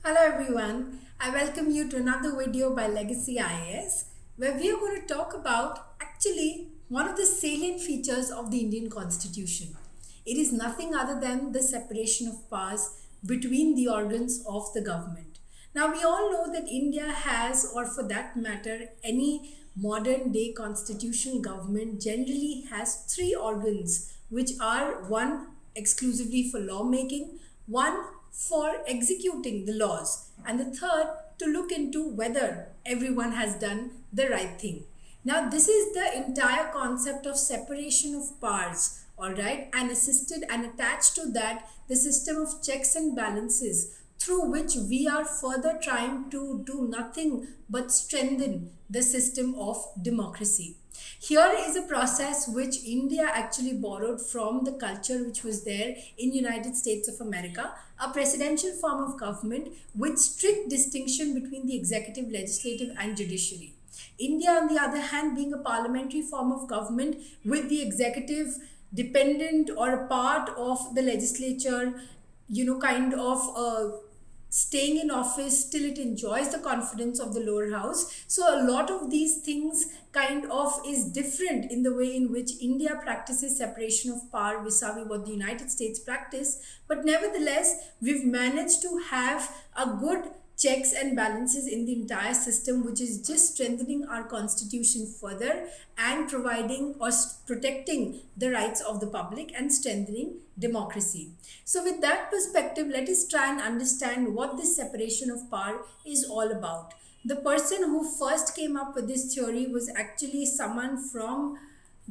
Hello everyone, I welcome you to another video by Legacy IAS where we are going to talk about actually one of the salient features of the Indian Constitution. It is nothing other than the separation of powers between the organs of the government. Now we all know that India has, or for that matter, any modern day constitutional government generally has three organs which are one exclusively for lawmaking, one for executing the laws, and the third to look into whether everyone has done the right thing. Now, this is the entire concept of separation of powers, all right, and assisted and attached to that the system of checks and balances through which we are further trying to do nothing but strengthen the system of democracy. Here is a process which India actually borrowed from the culture which was there in United States of America, a presidential form of government with strict distinction between the executive, legislative and judiciary. India, on the other hand, being a parliamentary form of government with the executive dependent or a part of the legislature, kind of staying in office till it enjoys the confidence of the lower house. So a lot of these things kind of is different in the way in which India practices separation of power vis-a-vis what the United States practice. But nevertheless, we've managed to have a good checks and balances in the entire system, which is just strengthening our constitution further and providing or protecting the rights of the public and strengthening democracy. So with that perspective, let us try and understand what this separation of power is all about. The person who first came up with this theory was actually someone from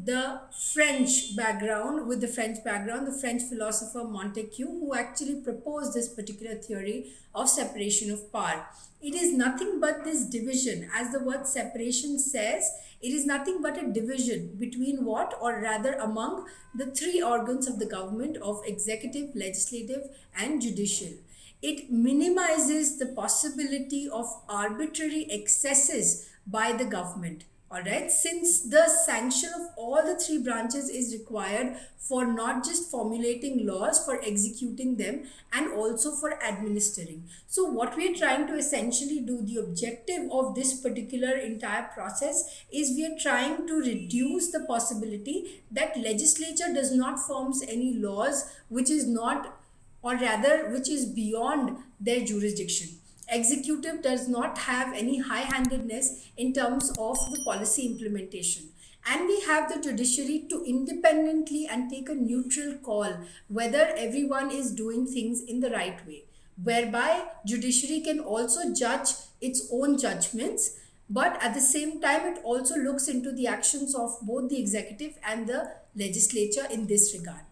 the French background, the French philosopher Montesquieu, who actually proposed this particular theory of separation of power. It is nothing but this division, as the word separation says, it is nothing but a division between what, or rather among the three organs of the government of executive, legislative, and judicial. It minimizes the possibility of arbitrary excesses by the government. All right, since the sanction of all the three branches is required for not just formulating laws, for executing them, and also for administering. So what we are trying to essentially do, the objective of this particular entire process is we are trying to reduce the possibility that legislature does not forms any laws which is not, or rather which is beyond their jurisdiction. Executive does not have any high-handedness in terms of the policy implementation. And we have the judiciary to independently and take a neutral call whether everyone is doing things in the right way, whereby judiciary can also judge its own judgments, but at the same time it also looks into the actions of both the executive and the legislature in this regard.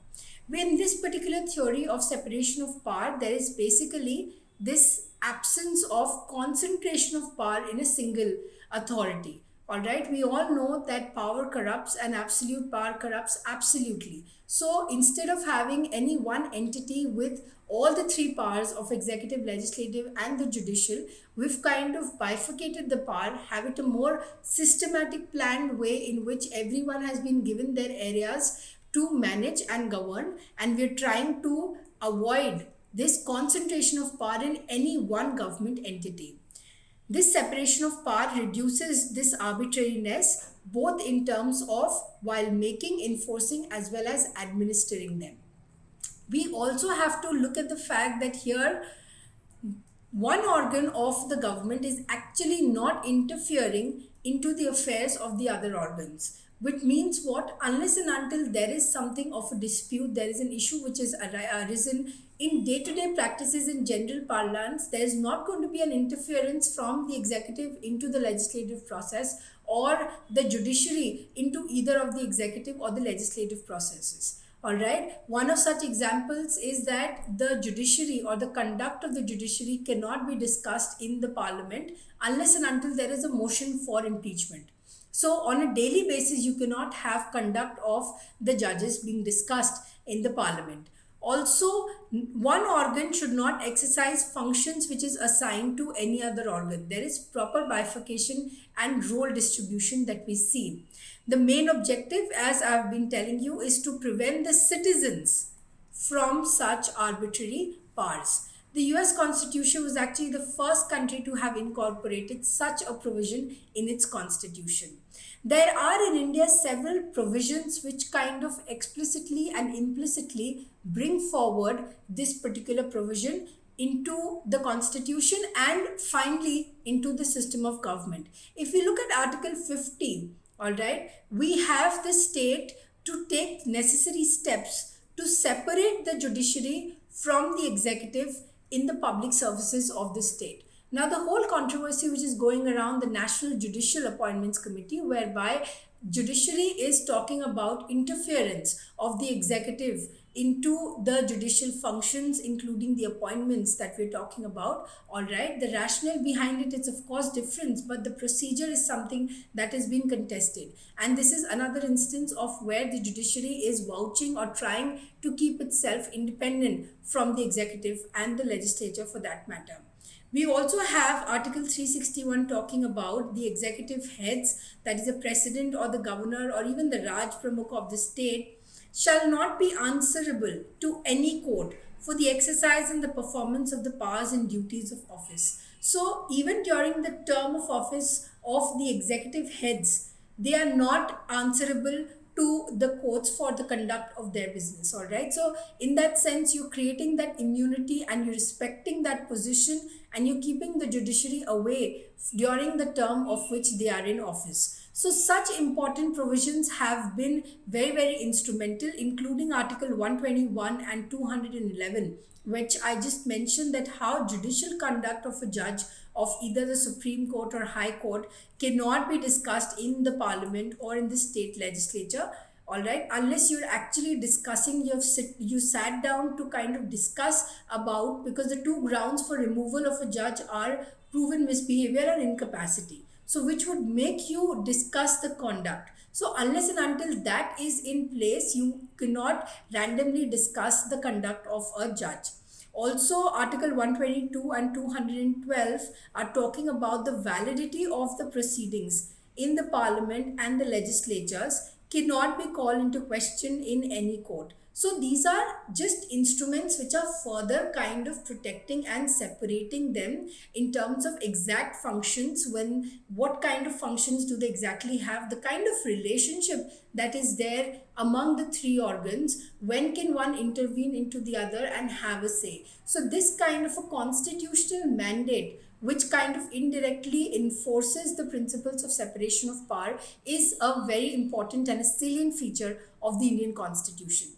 In this particular theory of separation of power, there is basically this absence of concentration of power in a single authority. All right, we all know that power corrupts and absolute power corrupts absolutely. So instead of having any one entity with all the three powers of executive, legislative, and the judicial, we've kind of bifurcated the power, have it a more systematic, planned way in which everyone has been given their areas to manage and govern, and we're trying to avoid this concentration of power in any one government entity. This separation of power reduces this arbitrariness both in terms of while making, enforcing as well as administering them. We also have to look at the fact that here one organ of the government is actually not interfering into the affairs of the other organs, which means what, unless and until there is something of a dispute, there is an issue which is arisen in day-to-day practices in general parlance, there is not going to be an interference from the executive into the legislative process or the judiciary into either of the executive or the legislative processes. All right, one of such examples is that the judiciary or the conduct of the judiciary cannot be discussed in the parliament unless and until there is a motion for impeachment. So on a daily basis, you cannot have conduct of the judges being discussed in the parliament. Also, one organ should not exercise functions which is assigned to any other organ. There is proper bifurcation and role distribution that we see. The main objective, as I've been telling you, is to prevent the citizens from such arbitrary powers. The US Constitution was actually the first country to have incorporated such a provision in its constitution. There are in India several provisions which kind of explicitly and implicitly bring forward this particular provision into the constitution and finally into the system of government. If we look at Article 50, all right, we have the state to take necessary steps to separate the judiciary from the executive in the public services of the state. Now, the whole controversy which is going around the National Judicial Appointments Committee, whereby judiciary is talking about interference of the executive into the judicial functions, including the appointments that we're talking about. All right, the rationale behind it is of course different, but the procedure is something that is being contested. And this is another instance of where the judiciary is vouching or trying to keep itself independent from the executive and the legislature for that matter. We also have Article 361 talking about the executive heads, that is the president or the governor or even the Raj Pramukh of the state, shall not be answerable to any court for the exercise and the performance of the powers and duties of office. So even during the term of office of the executive heads, they are not answerable to the courts for the conduct of their business. All right, so in that sense, you're creating that immunity and you're respecting that position and you're keeping the judiciary away during the term of which they are in office. So such important provisions have been very, very instrumental, including Article 121 and 211, which I just mentioned, that how judicial conduct of a judge of either the Supreme Court or High Court cannot be discussed in the Parliament or in the state legislature. All right, unless you're actually discussing, you sat down to kind of discuss about, because the two grounds for removal of a judge are proven misbehavior or incapacity. So which would make you discuss the conduct. So unless and until that is in place, you cannot randomly discuss the conduct of a judge. Also, Article 122 and 212 are talking about the validity of the proceedings in the Parliament and the legislatures cannot be called into question in any court. So these are just instruments which are further kind of protecting and separating them in terms of exact functions. When what kind of functions do they exactly have, the kind of relationship that is there among the three organs, when can one intervene into the other and have a say. So this kind of a constitutional mandate which kind of indirectly enforces the principles of separation of power is a very important and a salient feature of the Indian Constitution.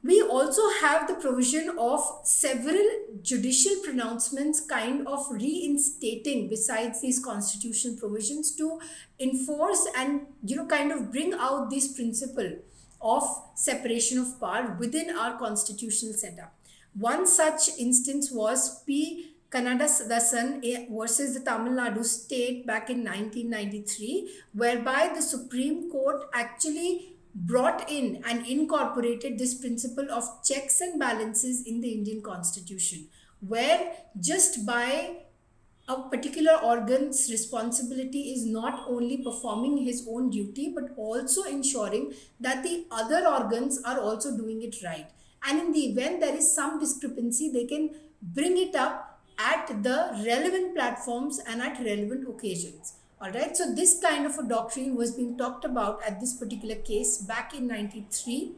We also have the provision of several judicial pronouncements kind of reinstating besides these constitutional provisions to enforce and kind of bring out this principle of separation of power within our constitutional setup. One such instance was P. Kannadasan versus the Tamil Nadu state back in 1993, whereby the Supreme Court actually brought in and incorporated this principle of checks and balances in the Indian Constitution, where just by a particular organ's responsibility is not only performing his own duty but also ensuring that the other organs are also doing it right. And in the event there is some discrepancy, they can bring it up at the relevant platforms and at relevant occasions. Alright, so this kind of a doctrine was being talked about at this particular case back in 93.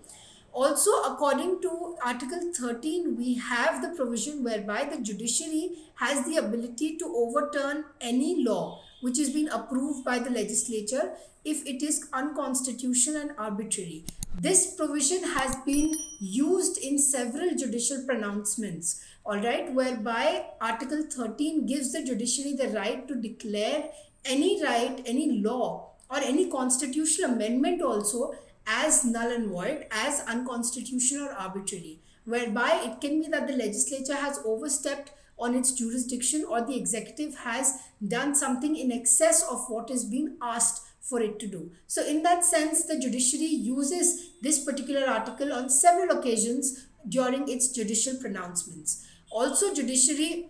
Also, according to Article 13, we have the provision whereby the judiciary has the ability to overturn any law which has been approved by the legislature if it is unconstitutional and arbitrary. This provision has been used in several judicial pronouncements, alright, whereby Article 13 gives the judiciary the right to declare any right, any law or any constitutional amendment also as null and void, as unconstitutional or arbitrary, whereby it can be that the legislature has overstepped on its jurisdiction or the executive has done something in excess of what is being asked for it to do. So in that sense, the judiciary uses this particular article on several occasions during its judicial pronouncements. Also, judiciary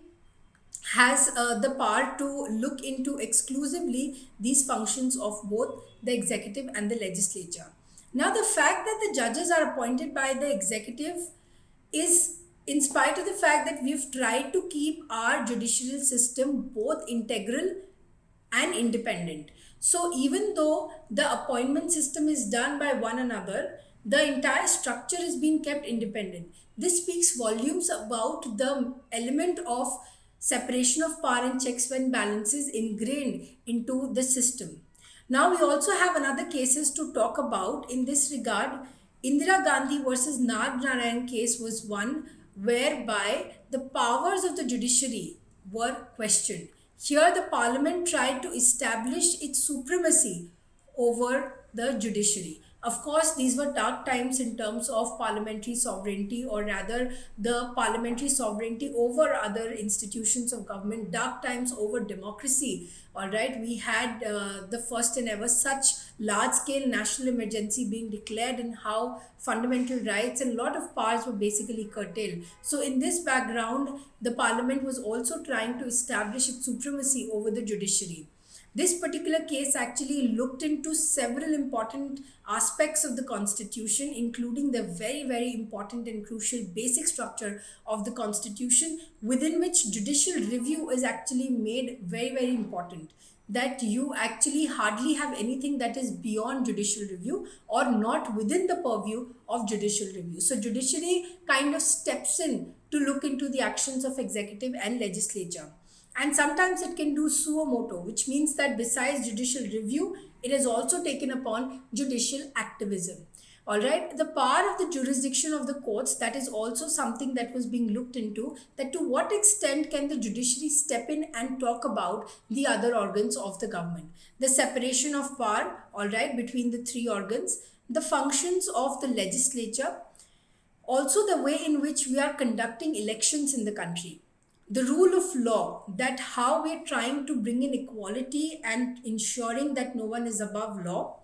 has the power to look into exclusively these functions of both the executive and the legislature. Now, the fact that the judges are appointed by the executive is in spite of the fact that we've tried to keep our judicial system both integral and independent. So even though the appointment system is done by one another, the entire structure is being kept independent. This speaks volumes about the element of separation of power and checks and balances ingrained into the system. Now we also have another cases to talk about in this regard. Indira Gandhi versus Nag Narayan case was one whereby the powers of the judiciary were questioned. Here the parliament tried to establish its supremacy over the judiciary. Of course, these were dark times in terms of parliamentary sovereignty, or rather the parliamentary sovereignty over other institutions of government, dark times over democracy. All right, we had the first and ever such large scale national emergency being declared, and how fundamental rights and a lot of powers were basically curtailed. So in this background, the parliament was also trying to establish its supremacy over the judiciary. This particular case actually looked into several important aspects of the constitution, including the very, very important and crucial basic structure of the constitution, within which judicial review is actually made very, very important. That you actually hardly have anything that is beyond judicial review or not within the purview of judicial review. So judiciary kind of steps in to look into the actions of executive and legislature. And sometimes it can do suo moto, which means that besides judicial review, it has also taken upon judicial activism. All right, the power of the jurisdiction of the courts, that is also something that was being looked into, that to what extent can the judiciary step in and talk about the other organs of the government. The separation of power, all right, between the three organs, the functions of the legislature, also the way in which we are conducting elections in the country. The rule of law, that how we are trying to bring in equality and ensuring that no one is above law,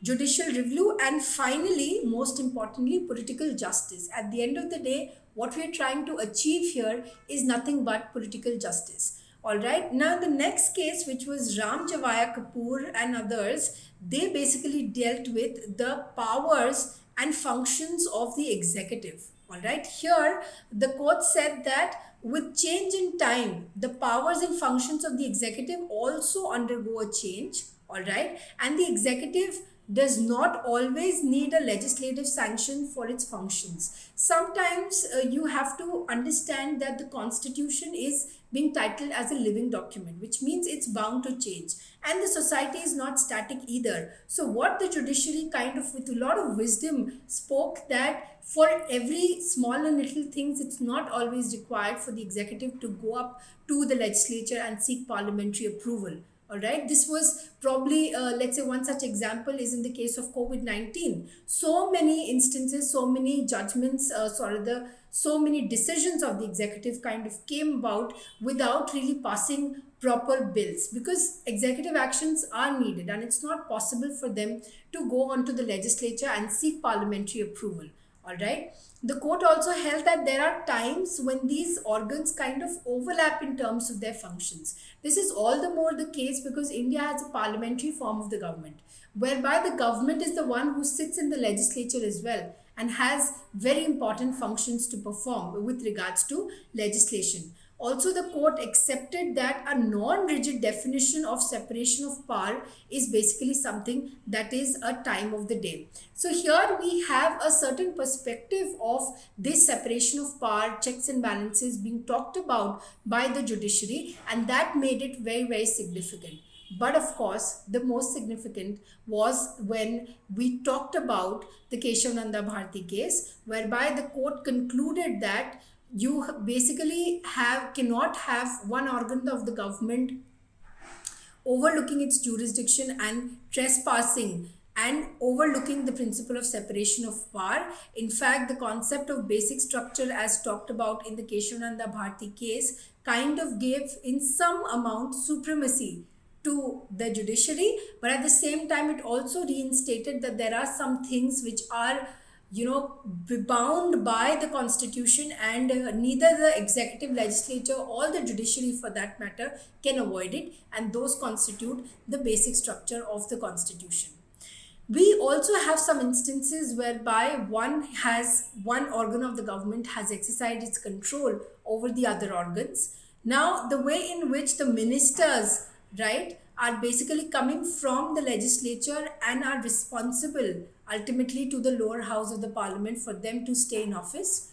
judicial review, and finally, most importantly, political justice. At the end of the day, what we are trying to achieve here is nothing but political justice. All right. Now, the next case, which was Ram Javaya Kapoor and others, they basically dealt with the powers and functions of the executive. All right. Here, the court said that with change in time, the powers and functions of the executive also undergo a change. All right. And the executive does not always need a legislative sanction for its functions. Sometimes you have to understand that the constitution is being titled as a living document, which means it's bound to change. And the society is not static either. So what the judiciary kind of with a lot of wisdom spoke, that for every small and little things, it's not always required for the executive to go up to the legislature and seek parliamentary approval. All right, this was probably, let's say one such example is in the case of COVID-19. So many instances, so many judgments, so many decisions of the executive kind of came about without really passing proper bills, because executive actions are needed and it's not possible for them to go on to the legislature and seek parliamentary approval. All right. The court also held that there are times when these organs kind of overlap in terms of their functions. This is all the more the case because India has a parliamentary form of the government, whereby the government is the one who sits in the legislature as well and has very important functions to perform with regards to legislation. Also, the court accepted that a non-rigid definition of separation of power is basically something that is a time of the day. So here we have a certain perspective of this separation of power, checks and balances being talked about by the judiciary, and that made it very, very significant. But of course, the most significant was when we talked about the Kesavananda Bharti case, whereby the court concluded that you basically cannot have one organ of the government overlooking its jurisdiction and trespassing and overlooking the principle of separation of power. In fact, the concept of basic structure as talked about in the Kesavananda Bharti case kind of gave in some amount supremacy to the judiciary, but at the same time it also reinstated that there are some things which are bound by the constitution, and neither the executive, legislature or the judiciary for that matter can avoid it, and those constitute the basic structure of the constitution. We also have some instances whereby one organ of the government has exercised its control over the other organs. Now, the way in which the ministers, right, are basically coming from the legislature and are responsible ultimately to the lower house of the parliament for them to stay in office.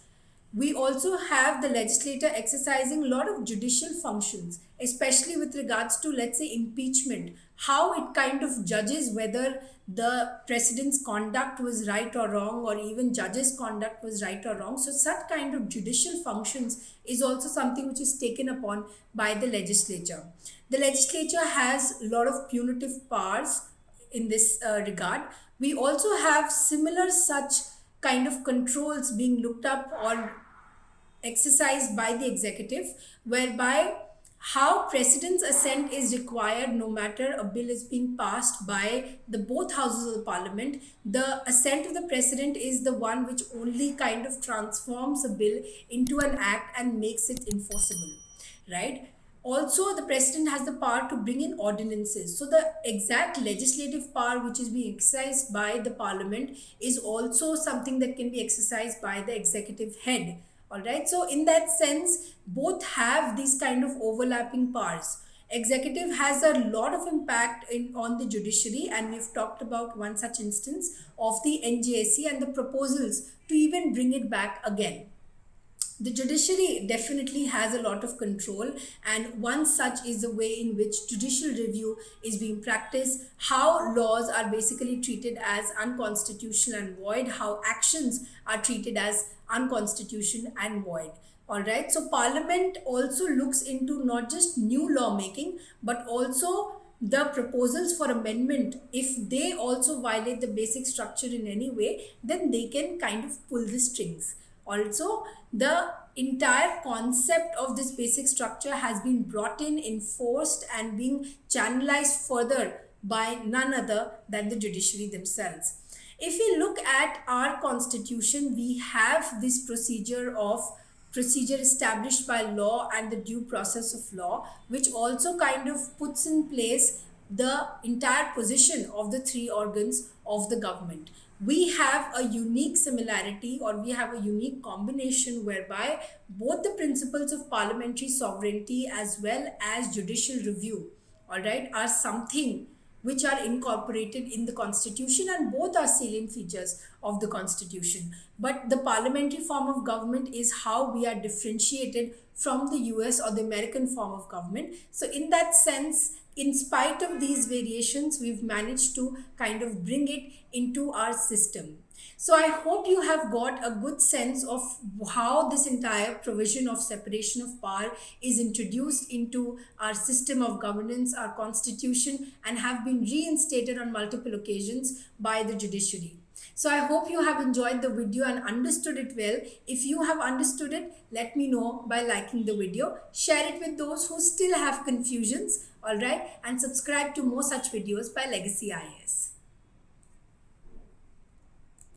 We also have the legislator exercising a lot of judicial functions, especially with regards to, let's say, impeachment, how it kind of judges whether the president's conduct was right or wrong, or even judges' conduct was right or wrong. So, such kind of judicial functions is also something which is taken upon by the legislature. The legislature has a lot of punitive powers in this regard. We also have similar such kind of controls being looked up or exercised by the executive, whereby how president's assent is required no matter a bill is being passed by the both houses of the parliament. The assent of the president is the one which only kind of transforms a bill into an act and makes it enforceable, right? Also, the president has the power to bring in ordinances. So the exact legislative power which is being exercised by the parliament is also something that can be exercised by the executive head. All right. So in that sense, both have these kind of overlapping powers. Executive has a lot of impact on the judiciary, and we've talked about one such instance of the NJSC and the proposals to even bring it back again. The judiciary definitely has a lot of control, and one such is the way in which judicial review is being practiced, how laws are basically treated as unconstitutional and void, how actions are treated as unconstitutional and void. All right, so parliament also looks into not just new lawmaking but also the proposals for amendment. If they also violate the basic structure in any way, then they can kind of pull the strings. Also, the entire concept of this basic structure has been brought in, enforced, and being channelized further by none other than the judiciary themselves. If we look at our constitution, we have this procedure established by law and the due process of law, which also kind of puts in place the entire position of the three organs of the government. We have a unique similarity, or we have a unique combination whereby both the principles of parliamentary sovereignty as well as judicial review, all right, are something which are incorporated in the constitution, and both are salient features of the constitution. But the parliamentary form of government is how we are differentiated from the US or the American form of government. So in that sense, in spite of these variations, we've managed to kind of bring it into our system. So I hope you have got a good sense of how this entire provision of separation of power is introduced into our system of governance, our constitution, and have been reinstated on multiple occasions by the judiciary. So I hope you have enjoyed the video and understood it well. If you have understood it, let me know by liking the video. Share it with those who still have confusions, all right? And subscribe to more such videos by Legacy IAS.